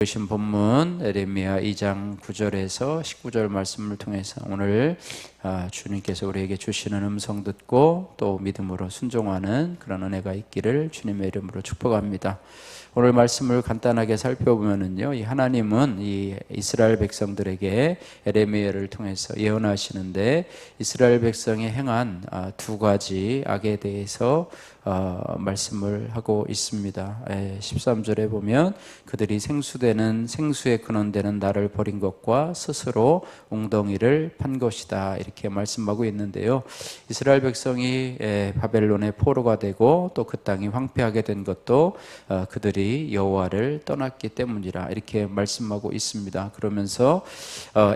보신 본문 에레미야 2장 9절에서 19절 말씀을 통해서 오늘 주님께서 우리에게 주시는 음성 듣고 또 믿음으로 순종하는 그런 은혜가 있기를 주님의 이름으로 축복합니다. 오늘 말씀을 간단하게 살펴보면은요, 이 하나님은 이 이스라엘 백성들에게 에레미야를 통해서 예언하시는데 이스라엘 백성이 행한 두 가지 악에 대해서 말씀을 하고 있습니다. 13절에 보면 그들이 생수되는 생수에 근원되는 나를 버린 것과 스스로 웅덩이를 판 것이다, 이렇게 말씀하고 있는데요. 이스라엘 백성이 바벨론의 포로가 되고 또 그 땅이 황폐하게 된 것도 그들이 여호와를 떠났기 때문이라, 이렇게 말씀하고 있습니다. 그러면서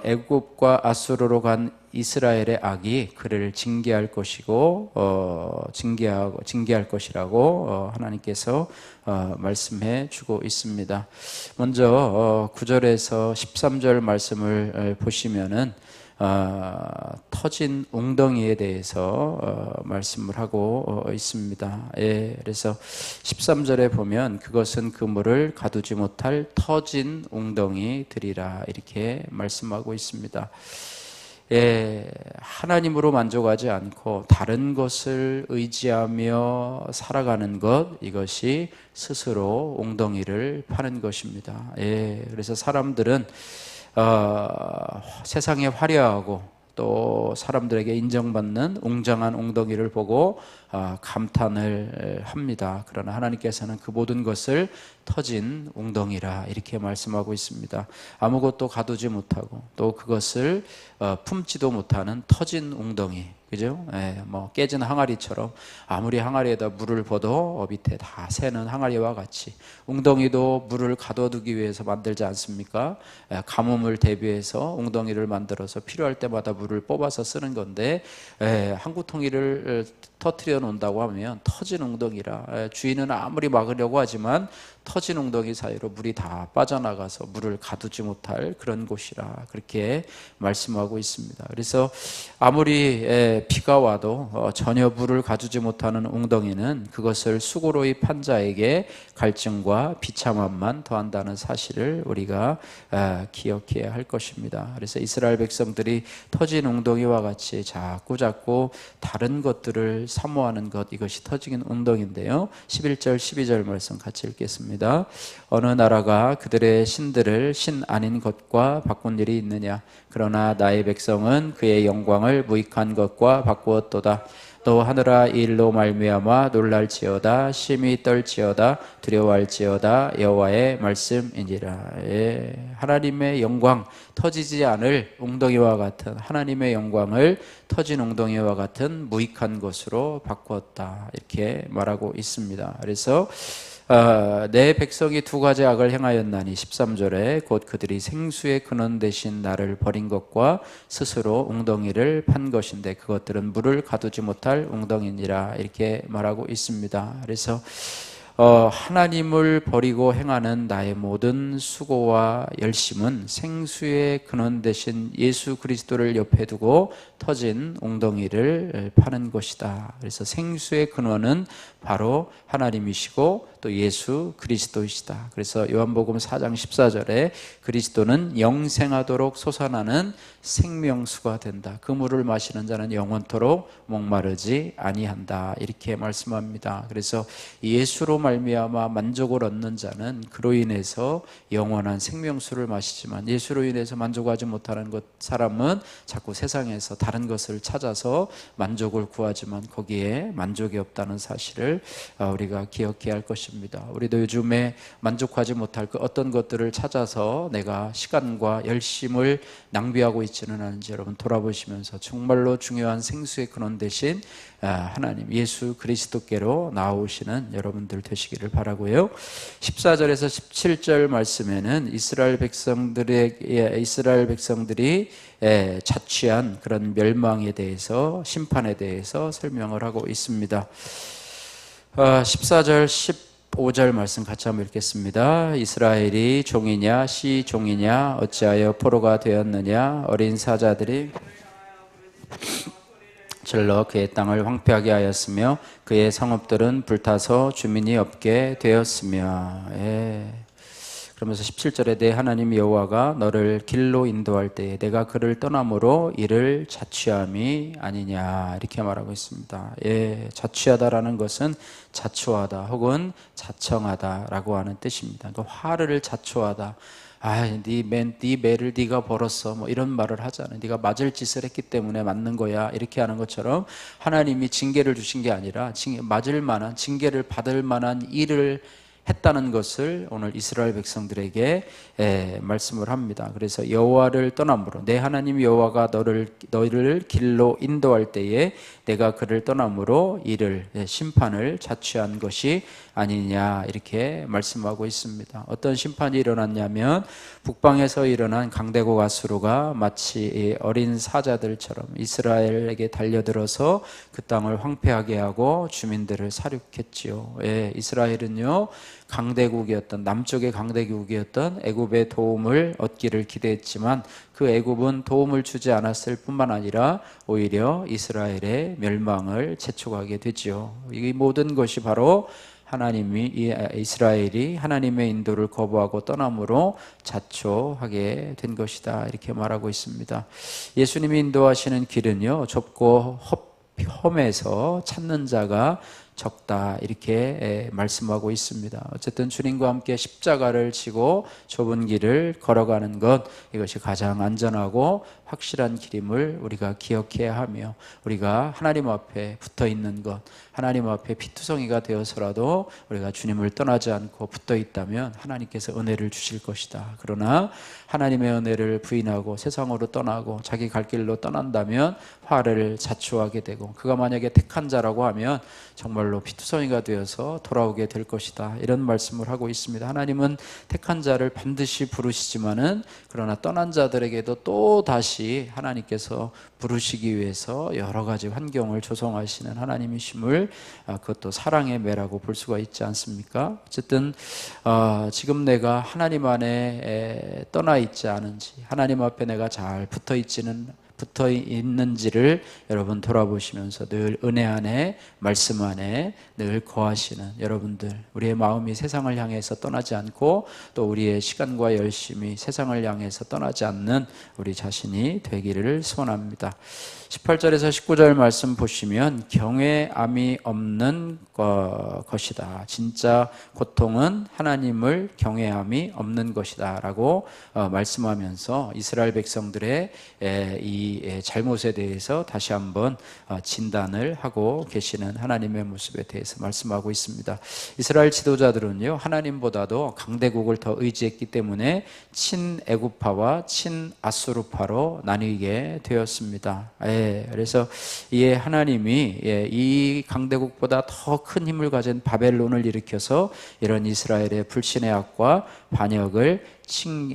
애굽과 아수르로 간 이스라엘의 악이 그를 징계할 것이고 징계할 것이라고 하나님께서 말씀해 주고 있습니다. 먼저 9절에서 13절 말씀을 보시면은 터진 웅덩이에 대해서 말씀을 하고 있습니다. 그래서 13절에 보면 그것은 그물을 가두지 못할 터진 웅덩이들이라, 이렇게 말씀하고 있습니다. 하나님으로 만족하지 않고 다른 것을 의지하며 살아가는 것, 이것이 스스로 웅덩이를 파는 것입니다. 그래서 사람들은 세상에 화려하고 또 사람들에게 인정받는 웅장한 웅덩이를 보고 감탄을 합니다. 그러나 하나님께서는 그 모든 것을 터진 웅덩이라, 이렇게 말씀하고 있습니다. 아무것도 가두지 못하고 또 그것을 품지도 못하는 터진 웅덩이, 그죠? 뭐 깨진 항아리처럼 아무리 항아리에다 물을 부어도 밑에 다 새는 항아리와 같이 웅덩이도 물을 가둬두기 위해서 만들지 않습니까? 가뭄을 대비해서 웅덩이를 만들어서 필요할 때마다 물을 뽑아서 쓰는 건데, 한 구덩이를 터뜨려 놓는다고 하면 터진 웅덩이라, 주인은 아무리 막으려고 하지만 터진 웅덩이 사이로 물이 다 빠져나가서 물을 가두지 못할 그런 곳이라, 그렇게 말씀하고 있습니다. 그래서 아무리 비가 와도 전혀 물을 가두지 못하는 웅덩이는 그것을 수고로이 판 자에게 갈증과 비참함만 더한다는 사실을 우리가 기억해야 할 것입니다. 그래서 이스라엘 백성들이 터진 웅덩이와 같이 자꾸 다른 것들을 사모하는 것, 이것이 터진 웅덩이인데요. 11절 12절 말씀 같이 읽겠습니다. 어느 나라가 그들의 신들을 신 아닌 것과 바꾼 일이 있느냐? 그러나 나의 백성은 그의 영광을 무익한 것과 바꾸었도다. 또 하늘아, 이 일로 말미암아 놀랄지어다. 심히 떨지어다. 두려워할지어다. 여호와의 말씀이니라. 하나님의 영광, 터지지 않을 웅덩이와 같은 하나님의 영광을 터진 웅덩이와 같은 무익한 것으로 바꾸었다, 이렇게 말하고 있습니다. 그래서 내 백성이 두 가지 악을 행하였나니 13절에 곧 그들이 생수의 근원 대신 나를 버린 것과 스스로 웅덩이를 판 것인데 그것들은 물을 가두지 못할 웅덩이니라, 이렇게 말하고 있습니다. 그래서 하나님을 버리고 행하는 나의 모든 수고와 열심은 생수의 근원 대신 예수 그리스도를 옆에 두고 터진 웅덩이를 파는 것이다. 그래서 생수의 근원은 바로 하나님이시고 또 예수 그리스도이시다. 그래서 요한복음 4장 14절에 그리스도는 영생하도록 솟아나는 생명수가 된다. 그 물을 마시는 자는 영원토록 목마르지 아니한다, 이렇게 말씀합니다. 그래서 예수로 말미암아 만족을 얻는 자는 그로 인해서 영원한 생명수를 마시지만 예수로 인해서 만족하지 못하는 사람은 자꾸 세상에서 다른 것을 찾아서 만족을 구하지만 거기에 만족이 없다는 사실을 우리가 기억해야 할 것입니다. 우리도 요즘에 만족하지 못할 그 어떤 것들을 찾아서 내가 시간과 열심을 낭비하고 있지는 않은지 여러분 돌아보시면서 정말로 중요한 생수의 근원 대신 하나님 예수 그리스도께로 나오시는 여러분들 되시기를 바라고요. 14절에서 17절 말씀에는 이스라엘 백성들이 자취한 그런 멸망에 대해서, 심판에 대해서 설명을 하고 있습니다. 14절 15절 말씀 같이 한번 읽겠습니다. 이스라엘이 종이냐 시종이냐 어찌하여 포로가 되었느냐? 어린 사자들이 질러 그의 땅을 황폐하게 하였으며 그의 성읍들은 불타서 주민이 없게 되었으며. 그러면서 17절에 내 하나님 여호와가 너를 길로 인도할 때에 내가 그를 떠남으로 이를 자취함이 아니냐 이렇게 말하고 있습니다. 예, 자취하다라는 것은 자초하다 혹은 자청하다라고 하는 뜻입니다. 그러니까 화를 자초하다. 네 매를 네가 벌었어. 뭐 이런 말을 하잖아요. 네가 맞을 짓을 했기 때문에 맞는 거야. 이렇게 하는 것처럼 하나님이 징계를 주신 게 아니라 맞을 만한 징계를 받을 만한 일을 했다는 것을 오늘 이스라엘 백성들에게 말씀을 합니다. 그래서 여호와를 떠남으로 내 하나님 여호와가 너희를 길로 인도할 때에 내가 그를 떠남으로 이를 심판을 자취한 것이 아니냐 이렇게 말씀하고 있습니다. 어떤 심판이 일어났냐면 북방에서 일어난 강대국 아수르가 마치 어린 사자들처럼 이스라엘에게 달려들어서 그 땅을 황폐하게 하고 주민들을 살육했지요. 이스라엘은요 강대국이었던 남쪽의 강대국이었던 애굽의 도움을 얻기를 기대했지만 그 애굽은 도움을 주지 않았을 뿐만 아니라 오히려 이스라엘의 멸망을 재촉하게 되지요. 이 모든 것이 바로 이스라엘이 하나님의 인도를 거부하고 떠남으로 자초하게 된 것이다 이렇게 말하고 있습니다. 예수님이 인도하시는 길은요 좁고 험해서 찾는 자가 적다 이렇게 말씀하고 있습니다. 어쨌든 주님과 함께 십자가를 지고 좁은 길을 걸어가는 것 이것이 가장 안전하고 확실한 길임을 우리가 기억해야 하며 우리가 하나님 앞에 붙어 있는 것 하나님 앞에 피투성이가 되어서라도 우리가 주님을 떠나지 않고 붙어 있다면 하나님께서 은혜를 주실 것이다. 그러나 하나님의 은혜를 부인하고 세상으로 떠나고 자기 갈 길로 떠난다면 화를 자초하게 되고 그가 만약에 택한 자라고 하면 정말로 피투성이가 되어서 돌아오게 될 것이다. 이런 말씀을 하고 있습니다. 하나님은 택한 자를 반드시 부르시지만은 그러나 떠난 자들에게도 또 다시 하나님께서 부르시기 위해서 여러 가지 환경을 조성하시는 하나님이심을 그것도 사랑의 매라고 볼 수가 있지 않습니까? 어쨌든 지금 내가 하나님 안에 떠나 있지 않은지 하나님 앞에 내가 잘 붙어 있는지를 여러분 돌아보시면서 늘 은혜 안에 말씀 안에 늘 거하시는 여러분들 우리의 마음이 세상을 향해서 떠나지 않고 또 우리의 시간과 열심이 세상을 향해서 떠나지 않는 우리 자신이 되기를 소원합니다. 18절에서 19절 말씀 보시면 경외함이 없는 것이다. 진짜 고통은 하나님을 경외함이 없는 것이다 라고 말씀하면서 이스라엘 백성들의 이 잘못에 대해서 다시 한번 진단을 하고 계시는 하나님의 모습에 대해서 말씀하고 있습니다. 이스라엘 지도자들은요 하나님보다도 강대국을 더 의지했기 때문에 친애굽파와 친아수르파로 나뉘게 되었습니다. 그래서 하나님이 이 강대국보다 더 큰 힘을 가진 바벨론을 일으켜서 이런 이스라엘의 불신의 악과 반역을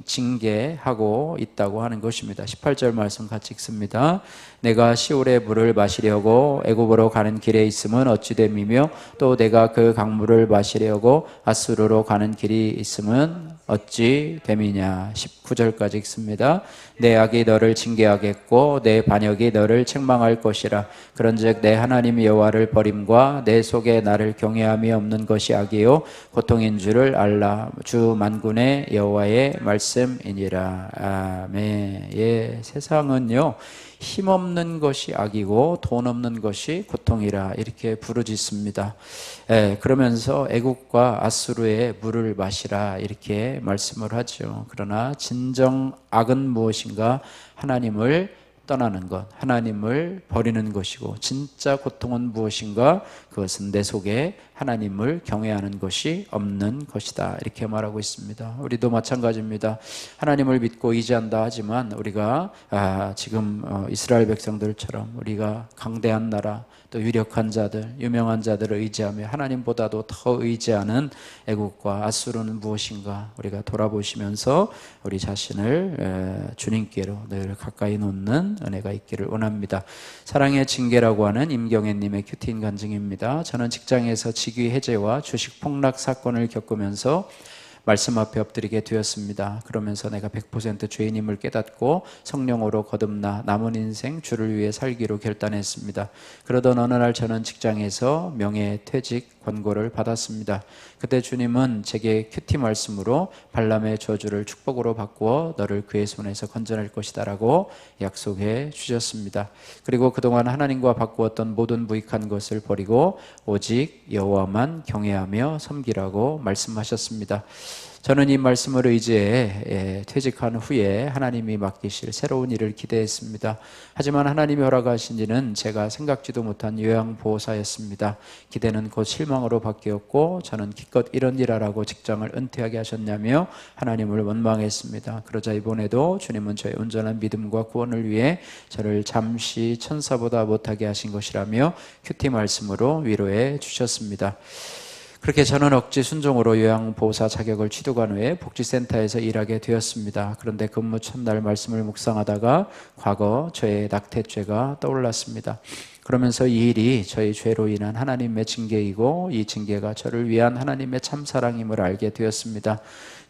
징계하고 있다고 하는 것입니다. 18절 말씀 같이 읽습니다. 내가 시올의 물을 마시려고 애굽으로 가는 길에 있음은 어찌 됨이며 또 내가 그 강물을 마시려고 아수르로 가는 길이 있음은 어찌 됨이냐. 19절까지 읽습니다. 내 악이 너를 징계하겠고 내 반역이 너를 책망할 것이라. 그런즉 내 하나님 여호와를 버림과 내 속에 나를 경외함이 없는 것이 악이요 고통인 줄을 알라. 주 만군의 여호와의 말씀이니라. 아멘. 세상은요 힘없는 것이 악이고 돈 없는 것이 고통이라 이렇게 부르짖습니다. 그러면서 애국과 아수르의 물을 마시라 이렇게 말씀을 하죠. 그러나 진정 악은 무엇인가? 하나님을 떠나는 것, 하나님을 버리는 것이고 진짜 고통은 무엇인가? 그것은 내 속에 하나님을 경외하는 것이 없는 것이다 이렇게 말하고 있습니다. 우리도 마찬가지입니다. 하나님을 믿고 의지한다 하지만 우리가 지금 이스라엘 백성들처럼 우리가 강대한 나라 또 유력한 자들, 유명한 자들을 의지하며 하나님보다도 더 의지하는 애국과 아수르는 무엇인가? 우리가 돌아보시면서 우리 자신을 주님께로 늘 가까이 놓는 은혜가 있기를 원합니다. 사랑의 징계라고 하는 임경애님의 큐티인 간증입니다. 저는 직장에서 직위 해제와 주식 폭락 사건을 겪으면서 말씀 앞에 엎드리게 되었습니다. 그러면서 내가 100% 죄인임을 깨닫고 성령으로 거듭나 남은 인생 주를 위해 살기로 결단했습니다. 그러던 어느 날 저는 직장에서 명예퇴직 권고를 받았습니다. 그때 주님은 제게 큐티 말씀으로 발람의 저주를 축복으로 바꾸어 너를 그의 손에서 건져낼 것이다 라고 약속해 주셨습니다. 그리고 그동안 하나님과 바꾸었던 모든 무익한 것을 버리고 오직 여호와만 경외하며 섬기라고 말씀하셨습니다. 저는 이 말씀을 의지해 퇴직한 후에 하나님이 맡기실 새로운 일을 기대했습니다. 하지만 하나님이 허락하신 일은 제가 생각지도 못한 요양보호사였습니다. 기대는 곧 실망으로 바뀌었고 저는 기껏 이런 일 하라고 직장을 은퇴하게 하셨냐며 하나님을 원망했습니다. 그러자 이번에도 주님은 저의 온전한 믿음과 구원을 위해 저를 잠시 천사보다 못하게 하신 것이라며 큐티 말씀으로 위로해 주셨습니다. 그렇게 저는 억지 순종으로 요양보호사 자격을 취득한 후에 복지센터에서 일하게 되었습니다. 그런데 근무 첫날 말씀을 묵상하다가 과거 저의 낙태죄가 떠올랐습니다. 그러면서 이 일이 저희 죄로 인한 하나님의 징계이고 이 징계가 저를 위한 하나님의 참사랑임을 알게 되었습니다.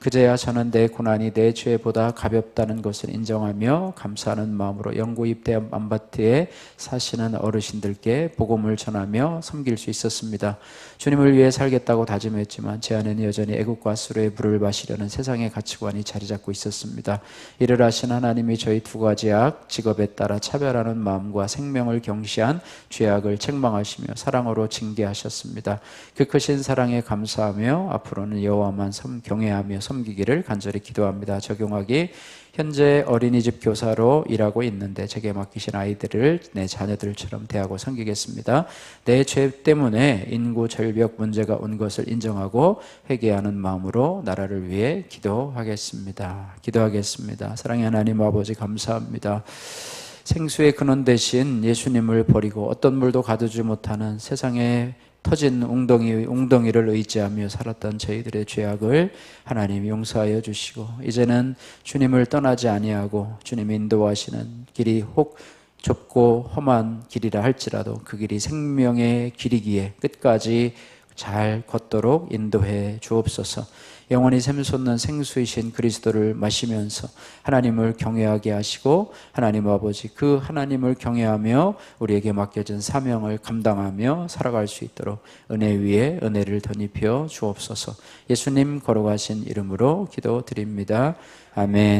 그제야 저는 내 고난이 내 죄보다 가볍다는 것을 인정하며 감사하는 마음으로 영구입대 아파트에 사시는 어르신들께 복음을 전하며 섬길 수 있었습니다. 주님을 위해 살겠다고 다짐했지만 제 안에는 여전히 애국과 수레의 불을 마시려는 세상의 가치관이 자리 잡고 있었습니다. 이를 아신 하나님이 저희 두 가지 악, 직업에 따라 차별하는 마음과 생명을 경시한 죄악을 책망하시며 사랑으로 징계하셨습니다. 그 크신 사랑에 감사하며 앞으로는 여호와만 경외하며 섬기기를 간절히 기도합니다. 적용하기: 현재 어린이집 교사로 일하고 있는데 제게 맡기신 아이들을 내 자녀들처럼 대하고 섬기겠습니다. 내 죄 때문에 인구 절벽 문제가 온 것을 인정하고 회개하는 마음으로 나라를 위해 기도하겠습니다. 사랑의 하나님 아버지, 감사합니다. 생수의 근원 대신 예수님을 버리고 어떤 물도 가두지 못하는 세상에 터진 웅덩이를 의지하며 살았던 저희들의 죄악을 하나님 용서하여 주시고, 이제는 주님을 떠나지 아니하고 주님이 인도하시는 길이 혹 좁고 험한 길이라 할지라도 그 길이 생명의 길이기에 끝까지 잘 걷도록 인도해 주옵소서. 영원히 샘솟는 생수이신 그리스도를 마시면서 하나님을 경외하게 하시고, 하나님 아버지, 그 하나님을 경외하며 우리에게 맡겨진 사명을 감당하며 살아갈 수 있도록 은혜 위에 은혜를 덧입혀 주옵소서. 예수님 걸어가신 이름으로 기도드립니다. 아멘.